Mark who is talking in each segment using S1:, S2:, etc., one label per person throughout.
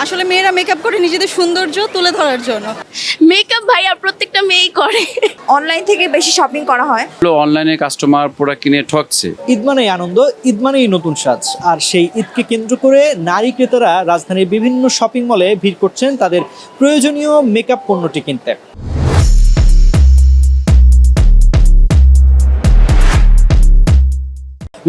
S1: আসলে মেয়েরা মেকআপ করে নিজেদের সৌন্দর্য তুলে ধরার জন্য।
S2: মেকআপ ভাইয়া প্রত্যেকটা মেয়েই করে।
S3: অনলাইন থেকে বেশি শপিং করা হয়।
S4: অনলাইনে কাস্টমার প্রোডাক্ট কিনে ঠকছে।
S5: ঈদ মানেই আনন্দ, ঈদ মানেই নতুন সাজ। আর সেই ঈদকে কেন্দ্র করে নারী ক্রেতারা রাজধানীর বিভিন্ন শপিং মলে ভিড় করছেন তাদের প্রয়োজনীয় মেকআপ পণ্যটি কিনতে।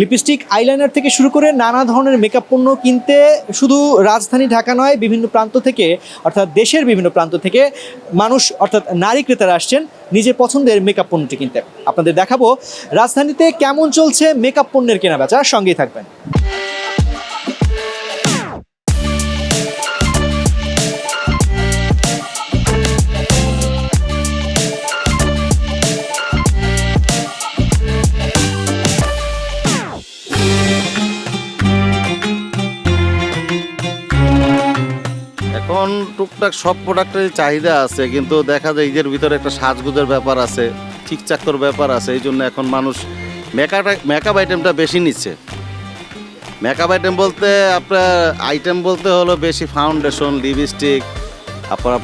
S5: লিপস্টিক, আইলাইনার থেকে শুরু করে নানা ধরনের মেকআপ পণ্য কিনতে শুধু রাজধানী ঢাকা নয়, বিভিন্ন প্রান্ত থেকে অর্থাৎ দেশের বিভিন্ন প্রান্ত থেকে মানুষ অর্থাৎ নারী ক্রেতারা আসছেন নিজের পছন্দের মেকআপ পণ্যটি কিনতে। আপনাদের দেখাবো রাজধানীতে কেমন চলছে মেকআপ পণ্যের কেনাবেচা, সঙ্গেই থাকবেন।
S6: এখন টুকটাক সব প্রোডাক্টের চাহিদা আছে, কিন্তু দেখা যায় ঈদের ভিতরে একটা সাজগুজের ব্যাপার আছে, ঠিকচাকর ব্যাপার আছে। এই জন্য এখন মানুষ মেকআপ আইটেমটা বেশি নিচ্ছে। মেকআপ আইটেম বলতে হলো বেশি ফাউন্ডেশন, লিপস্টিক, আপনার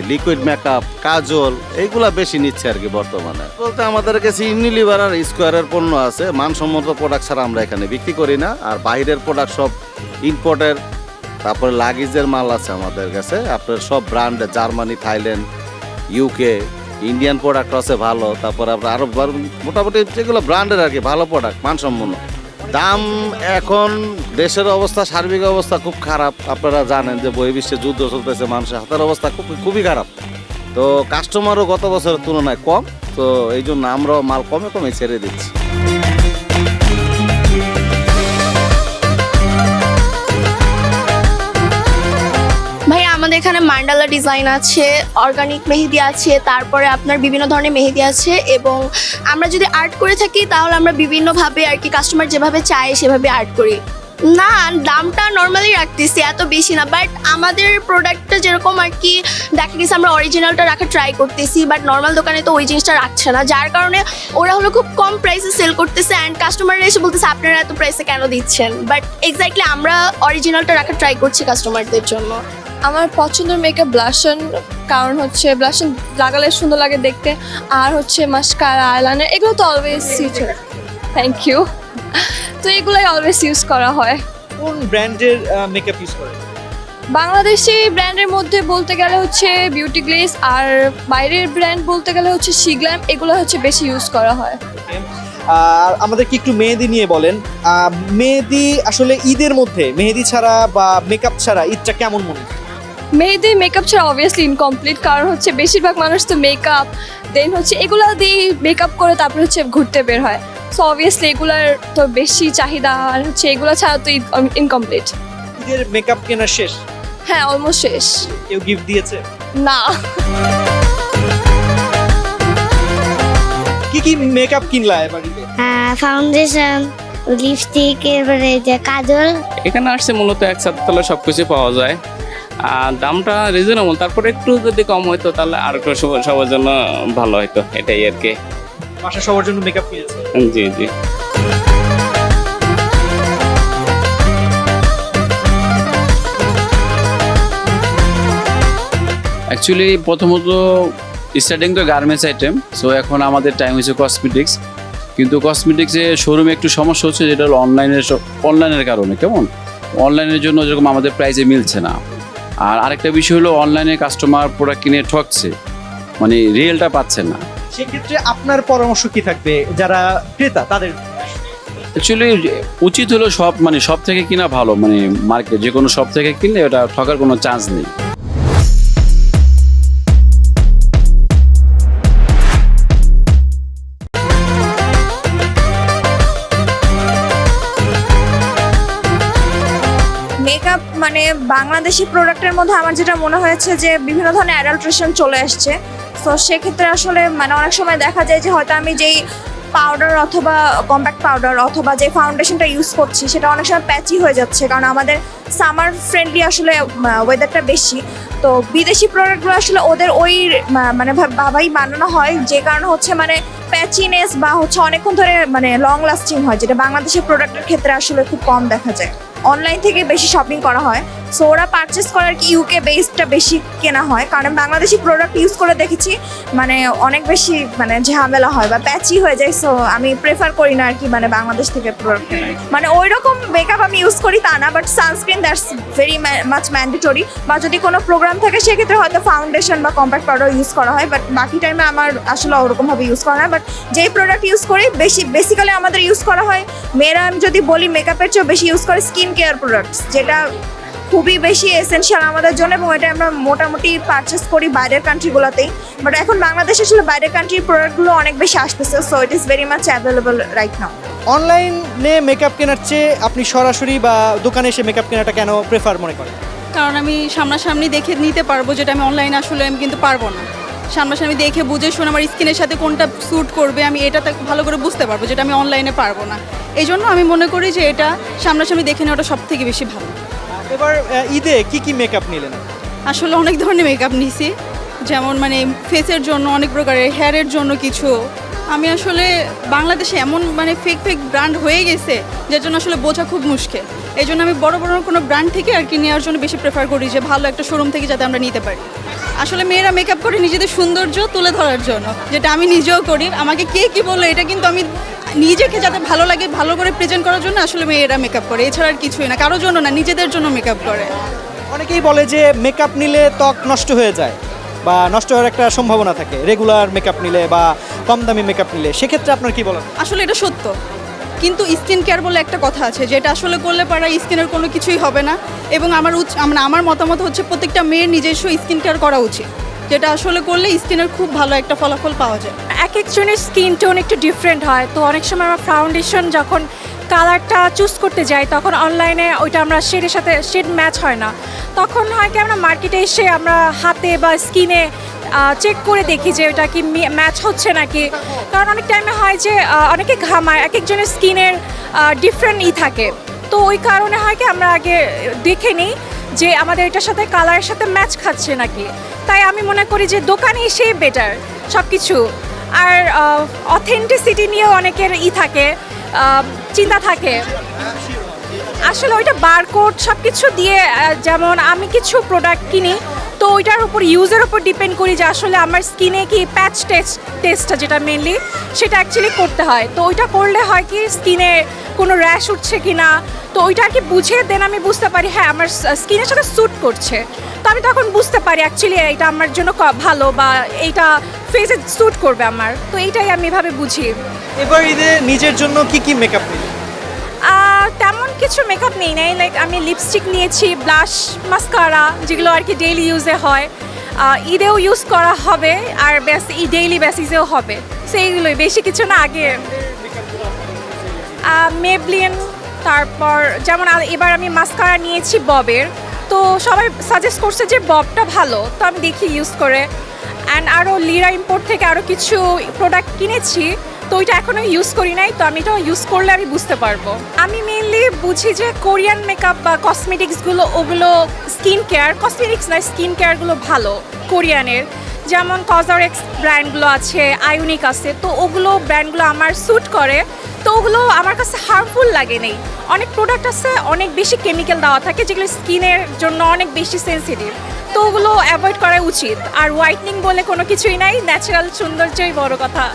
S6: লিকুইড মেকআপ, কাজল, এইগুলা বেশি নিচ্ছে আর কি বর্তমানে। বলতে আমাদের কাছে ইউনিলিভার আর স্কোয়ারের পণ্য আছে। মানসম্মত প্রোডাক্ট ছাড়া আমরা এখানে বিক্রি করি না। আর বাইরের প্রোডাক্ট সব ইম্পোর্টের। তারপরে লাগেজের মাল আছে আমাদের কাছে, আপনার সব brand, Germany, Thailand, UK, Indian product আছে ভালো। তারপরে আপনার আরও মোটামুটি যেগুলো ব্র্যান্ডের আর কি ভালো প্রোডাক্ট, মানসম্পন্ন। দাম এখন দেশের অবস্থা, সার্বিক অবস্থা খুব খারাপ। আপনারা জানেন যে বহির্বিশ্বে যুদ্ধ চলতেছে, মানুষের হাতের অবস্থা খুবই খারাপ। তো কাস্টমারও গত বছরের তুলনায় কম, তো এই জন্য আমরাও মাল কমে কমে ছেড়ে দিচ্ছি।
S2: আমাদের এখানে মান্ডালা ডিজাইন আছে, অর্গানিক মেহেদি আছে, তারপরে আপনার বিভিন্ন ধরনের মেহেদি আছে। এবং আমরা যদি আর্ট করে থাকি তাহলে আমরা বিভিন্নভাবে আর কি কাস্টমার যেভাবে চায় সেভাবে আর্ট করি। না, দামটা নর্মালি রাখতেছি, এত বেশি না। বাট আমাদের প্রোডাক্টটা যেরকম আর কি দেখা গেছে আমরা অরিজিনালটা রাখার ট্রাই করতেছি, বাট নর্মাল দোকানে তো ওই জিনিসটা রাখছে না, যার কারণে ওরা হলো খুব কম প্রাইসে সেল করতেছে। অ্যান্ড কাস্টমাররা এসে বলতেছে আপনারা এত প্রাইসে কেন দিচ্ছেন। বাট এক্স্যাক্টলি আমরা অরিজিনালটা রাখার ট্রাই করছি কাস্টমারদের জন্য।
S7: আমার পছন্দের মেকআপ ব্লাশন, কারণ হচ্ছে ব্লাশন লাগালে সুন্দর লাগে দেখতে। আর হচ্ছে মাস্কারা, আইলাইনার, এগুলো তো অলওয়েজ থ্যাংক ইউ। তো এগুলোই অলওয়েজ ইউজ করা হয়।
S5: কোন ব্র্যান্ডের মেকআপ ইউজ করেন?
S7: বাংলাদেশি ব্র্যান্ডের মধ্যে বলতে গেলে হচ্ছে বিউটি গ্লেজ, আর বাইরের ব্র্যান্ড বলতে গেলে হচ্ছে সিগ্ল্যাম, এগুলো হচ্ছে বেশি ইউজ করা হয়।
S5: আর আমাদেরকে একটু মেহেদি নিয়ে বলেন। মেহেদি আসলে ঈদের মধ্যে মেহেদি ছাড়া বা মেকআপ ছাড়া ঈদটা কেমন মনে হয়?
S7: মেয়েদের মেকআপ ছাড়া অবভিয়াসলি ইনকমপ্লিট, কারণ হচ্ছে বেশিরভাগ মানুষ তো মেকআপ দেন হচ্ছে এগুলো দিয়ে মেকআপ করে তারপরে হচ্ছে ঘুরতে বের হয়। সো অবভিয়াসলি এগুলার তো বেশি চাহিদা, আর হচ্ছে এগুলো ছাড়া তো ইনকমপ্লিট।
S5: ঈদের মেকআপ কেনা শেষ?
S7: হ্যাঁ, অলমোস্ট শেষ।
S5: কেউ গিফট দিয়েছে?
S7: না।
S5: কি মেকআপ কিনলা এবার ঈদে?
S8: ফাউন্ডেশন, লিপস্টিক, এরপরে যে কাজল।
S9: এখানে আসছে মূলত একসাথে তাহলে সবকিছু পাওয়া যায়, আর দামটা রিজনেবল। তারপরে একটু যদি কম হইতো তাহলে আর একটু সবার জন্য ভালো হইতো, এটাই আর কি।
S5: বাসা সবার জন্য মেকআপ কিনেছে?
S9: জি জি। অ্যাকচুয়ালি প্রথমত স্টার্টিং তো গার্মেন্টস আইটেম, সো এখন আমাদের টাইম হচ্ছে কসমেটিক্স। কিন্তু কসমেটিক্সে শোরুমে একটু সমস্যা হচ্ছে, যেটা হলো অনলাইনের কারণে। কেমন অনলাইনের জন্য যেরকম আমাদের প্রাইসে মিলছে না। আর আরেকটা বিষয় হলো অনলাইনে কাস্টমার প্রোডাক্ট কিনে ঠকছে, মানে রিয়েলটা পাচ্ছে না।
S5: সেক্ষেত্রে আপনার পরামর্শ কি থাকবে যারা ক্রেতা তাদের?
S9: অ্যাকচুয়ালি উচিত হলো সব থেকে কিনা ভালো, মানে মার্কেট যে কোনো সব থেকে কিনলে ওটা ঠকার কোনো চান্স নেই।
S3: মেকআপ মানে বাংলাদেশি প্রোডাক্টের মধ্যে আমার যেটা মনে হয়েছে যে বিভিন্ন ধরনের অ্যাডাল্ট্রেশন চলে আসছে। তো সেক্ষেত্রে আসলে মানে অনেক সময় দেখা যায় যে হয়তো আমি যেই পাউডার অথবা কম্প্যাক্ট পাউডার অথবা যে ফাউন্ডেশনটা ইউজ করছি সেটা অনেক সময় প্যাচি হয়ে যাচ্ছে, কারণ আমাদের সামার ফ্রেন্ডলি আসলে ওয়েদারটা বেশি। তো বিদেশি প্রোডাক্টগুলো আসলে ওদের ওই মানে ভাবাই বানানো হয়, যে কারণে হচ্ছে মানে প্যাচিনেস বা হচ্ছে অনেকক্ষণ ধরে মানে লং লাস্টিং হয়, যেটা বাংলাদেশের প্রোডাক্টের ক্ষেত্রে আসলে খুব কম দেখা যায়। অনলাইন থেকে বেশি শপিং করা হয়। সো ওরা পারচেস করার কি ইউকে বেসডটা বেশি কেনা হয়, কারণ বাংলাদেশি প্রোডাক্ট ইউজ করে দেখেছি মানে অনেক বেশি মানে ঝামেলা হয় বা প্যাচি হয়ে যায়। সো আমি প্রেফার করি না আর কি মানে বাংলাদেশ থেকে প্রোডাক্ট কেনার। মানে ওই রকম মেকআপ আমি ইউজ করি তা না, but sunscreen that's very much mandatory. বা যদি কোনো প্রোগ্রাম থাকে সেক্ষেত্রে হয়তো ফাউন্ডেশন বা কম্প্যাক্ট পাউডার ইউজ করা হয়, বাট বাকি টাইমে আমার আসলে ওরকমভাবে ইউজ করা হয়। বাট যেই প্রোডাক্ট ইউজ করি বেসিক্যালি আমাদের ইউজ করা হয়, মেয়েরা আমি যদি বলি মেকআপের চেয়েও বেশি ইউজ করে স্কিন কেয়ার প্রোডাক্টস, যেটা খুবই বেশি এসেনশিয়াল আমাদের জন্য, এবং এটা আমরা মোটামুটি পারচেস করি বাইরের কান্ট্রিগুলোতেই। বাট এখন বাংলাদেশে আসলে বাইরের কান্ট্রির প্রোডাক্টগুলো অনেক বেশি আসতেছে, so it is very much available right now.
S5: অনলাইনে মেকআপ কেনার চেয়ে আপনি সরাসরি বা দোকানে এসে মেকআপ কেনাটা কেন প্রেফার মনে করেন?
S1: কারণ আমি সামনাসামনি দেখে নিতে পারবো, যেটা আমি অনলাইনে আসলে আমি কিন্তু পারবো না। সামনাসামনি দেখে বুঝে শুনে আমার স্কিনের সাথে কোনটা স্যুট করবে আমি এটা ভালো করে বুঝতে পারবো, যেটা আমি অনলাইনে পারবো না। এই জন্য আমি মনে করি যে এটা সামনাসামনি দেখে নেওয়াটা সব থেকে বেশি ভালো।
S5: এবার ঈদে কি মেকআপ নিলেন?
S1: আসলে অনেক ধরনের মেকআপ নিছি, যেমন মানে ফেসের জন্য অনেক প্রকারের, হেয়ারের জন্য কিছু। আমি আসলে বাংলাদেশে এমন মানে ফেক ব্র্যান্ড হয়ে গেছে যার জন্য আসলে বোঝা খুব মুশকিল। এই জন্য আমি বড় কোনো ব্র্যান্ড থেকে আর কি নেওয়ার জন্য বেশি প্রেফার করি, যে ভালো একটা শোরুম থেকে যাতে আমরা নিতে পারি। আসলে মেয়েরা মেকআপ করে নিজেদের সৌন্দর্য তুলে ধরার জন্য, যেটা আমি নিজেও করি। আমাকে কে কী বললো এটা কিন্তু আমি নিজেকে যাতে ভালো লাগে ভালো করে প্রেজেন্ট করার জন্য আসলে মেয়েরা মেকআপ করে, এছাড়া আর কিছুই না, কারোর জন্য না, নিজেদের জন্য মেকআপ করে।
S5: অনেকেই বলে যে মেকআপ নিলে ত্বক নষ্ট হয়ে যায় বা নষ্ট হওয়ার একটা সম্ভাবনা থাকে রেগুলার মেকআপ নিলে বা কম দামি মেকআপ নিলে, সেক্ষেত্রে আপনার কি বলেন?
S1: আসলে এটা সত্য, কিন্তু স্কিন কেয়ার বলে একটা কথা আছে, যেটা আসলে করলে পারা স্কিনের কোনো কিছুই হবে না। এবং আমার মতামত হচ্ছে প্রত্যেকটা মেয়ের নিজস্ব স্কিন কেয়ার করা উচিত, যেটা আসলে করলে স্কিনের খুব ভালো একটা ফলাফল পাওয়া যায়।
S7: এক একজনের স্কিন টোন একটু ডিফারেন্ট হয়, তো অনেক সময় আমরা ফাউন্ডেশন যখন কালারটা চুজ করতে যাই তখন অনলাইনে ওইটা আমরা শেডের সাথে শেড ম্যাচ হয় না, তখন হয় কি আমরা মার্কেটে এসে আমরা হাতে বা স্কিনে চেক করে দেখি যে ওটা কি ম্যাচ হচ্ছে নাকি। কারণ অনেক টাইমে হয় যে অনেকে ঘামায়, এক একজনের স্কিনের ডিফারেন্ট থাকে, তো ওই কারণে হয় কি আমরা আগে দেখে নিই যে আমাদের এটার সাথে কালারের সাথে ম্যাচ খাচ্ছে নাকি। তাই আমি মনে করি যে দোকানে এসেই বেটার সব কিছু। আর অথেন্টিসিটি নিয়েও অনেকের থাকে, চিন্তা থাকে। আসলে ওইটা বারকোড সব কিছু দিয়ে, যেমন আমি কিছু প্রোডাক্ট কিনি তো ওইটার উপর ইউজের উপর ডিপেন্ড করি যে আসলে আমার স্কিনে কি প্যাচ টেস্টটা যেটা মেনলি সেটা অ্যাকচুয়ালি করতে হয়। তো ওইটা করলে হয় কি স্কিনে কোনো র্যাশ উঠছে কি না, তো ওইটা আর কি বুঝে দেন আমি বুঝতে পারি হ্যাঁ আমার স্কিনের সাথে স্যুট করছে, তো আমি তখন বুঝতে পারি অ্যাকচুয়ালি এটা আমার জন্য ভালো বা এইটা ফেসে স্যুট করবে আমার, তো এইটাই আমি এভাবে বুঝি।
S5: এবার ঈদে নিজের জন্য কি মেকআপ নিলেন?
S7: তেমন কিছু মেকআপ নেই নাই, লাইক আমি লিপস্টিক নিয়েছি, ব্লাশ, মাস্কারা, যেগুলো আর কি ডেইলি ইউজে হয়, ঈদেও ইউজ করা হবে আর ডেইলি বেসিসেও হবে, সেইগুলোই, বেশি কিছু না। আগে মেবলিন, তারপর যেমন এবার আমি মাস্কারা নিয়েছি ববের, তো সবাই সাজেস্ট করছে যে ববটা ভালো, তো আমি দেখি ইউজ করে। অ্যান্ড আরও লিরা ইম্পোর্ট থেকে আরও কিছু প্রোডাক্ট কিনেছি, তো ওইটা এখনও ইউজ করি নাই, তো আমি এটা ইউজ করলে আমি বুঝতে পারবো। আমি মেনলি বুঝি যে কোরিয়ান মেকআপ বা কসমেটিক্সগুলো, ওগুলো স্কিন কেয়ার, কসমেটিক্স না স্কিন কেয়ারগুলো ভালো কোরিয়ানের, যেমন কজারেক্স ব্র্যান্ডগুলো আছে, আইউনিক আছে, তো ওগুলো ব্র্যান্ডগুলো আমার স্যুট করে, তো ওগুলো আমার কাছে হার্মফুল লাগে নেই। অনেক প্রোডাক্ট আছে অনেক বেশি কেমিক্যাল দেওয়া থাকে যেগুলো স্কিনের জন্য অনেক বেশি সেন্সিটিভ, তো ওগুলো অ্যাভয়েড করা উচিত। আর হোয়াইটনিং বলে কোনো কিছুই নাই, ন্যাচারাল সৌন্দর্যই বড় কথা।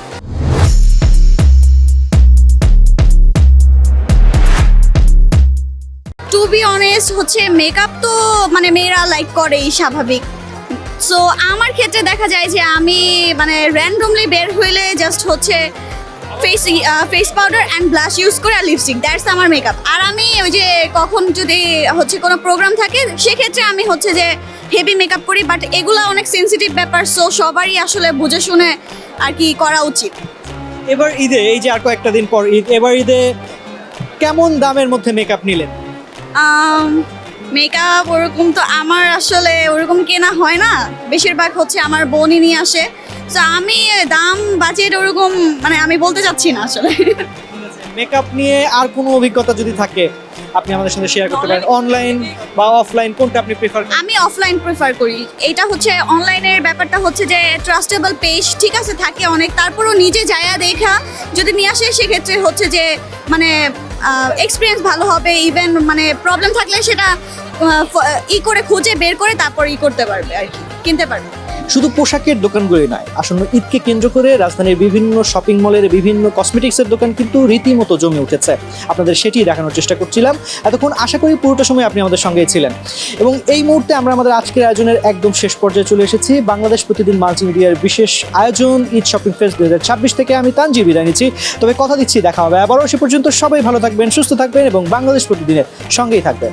S2: টু বি অনেস্ট হচ্ছে মেকআপ তো মানে মেয়েরা লাইক করেই স্বাভাবিক। সো আমার ক্ষেত্রে দেখা যায় যে আমি মানে র্যান্ডমলি বের হইলে জাস্ট হচ্ছে face powder and blush use করে আর লিপস্টিক, দ্যাটস আমার মেকআপ। আর আমি ওই যে কখন যদি হচ্ছে কোনো প্রোগ্রাম থাকে সেক্ষেত্রে আমি হচ্ছে যে হেভি মেকআপ করি, বাট এগুলো অনেক সেন্সিটিভ ব্যাপার, সো সবারই আসলে বুঝে শুনে আর কি করা উচিত।
S5: এবার ঈদে এই যে আর কয়েকটা দিন পর ঈদ, এবার ঈদে কেমন দামের মধ্যে মেকআপ নিলেন?
S2: মেকআপ ওরকম তো আমার আসলে ওরকম কেনা হয় না, বেশিরভাগ হচ্ছে আমার বোনই নিয়ে আসে, তো আমি দাম বাজেট ওরকম মানে আমি বলতে চাচ্ছি না আসলে।
S5: মেকআপ নিয়ে আর কোনো অভিজ্ঞতা যদি থাকে আপনি আমাদের সাথে শেয়ার করতে পারেন, অনলাইন বা অফলাইন কোনটা আপনি প্রেফার করেন?
S2: আমি অফলাইন প্রেফার করি। এটা হচ্ছে অনলাইনের ব্যাপারটা হচ্ছে যে ট্রাস্টেবল পেজ ঠিক আছে থাকে অনেক, তারপরও নিজে যায়া দেখা যদি নিয়ে আসে সেক্ষেত্রে হচ্ছে যে মানে
S10: এক্সপিরিয়েন্স ভালো হবে। ইভেন মানে প্রবলেম থাকলে সেটা করে খুঁজে বের করে তারপর করতে পারবে আর কি, কিনতে পারবে।
S5: শুধু পোশাকের দোকানগুলি নয়, আসন্ন ঈদকে কেন্দ্র করে রাজধানীর বিভিন্ন শপিং মলের বিভিন্ন কসমেটিক্সের দোকান কিন্তু রীতিমতো জমে উঠেছে। আপনাদের সেটি দেখানোর চেষ্টা করছিলাম এতক্ষণ। আশা করি পুরোটা সময় আপনি আমাদের সঙ্গেই ছিলেন। এবং এই মুহূর্তে আমরা আমাদের আজকের আয়োজনের একদম শেষ পর্যায়ে চলে এসেছি। বাংলাদেশ প্রতিদিন মাল্টিমিডিয়ার বিশেষ আয়োজন ঈদ শপিং ফেস্ট 2026 থেকে আমি তানজি বিদায় নিচ্ছি। তবে কথা দিচ্ছি দেখা হবে আবারও। সে পর্যন্ত সবাই ভালো থাকবেন, সুস্থ থাকবেন এবং বাংলাদেশ প্রতিদিনের সঙ্গেই থাকবেন।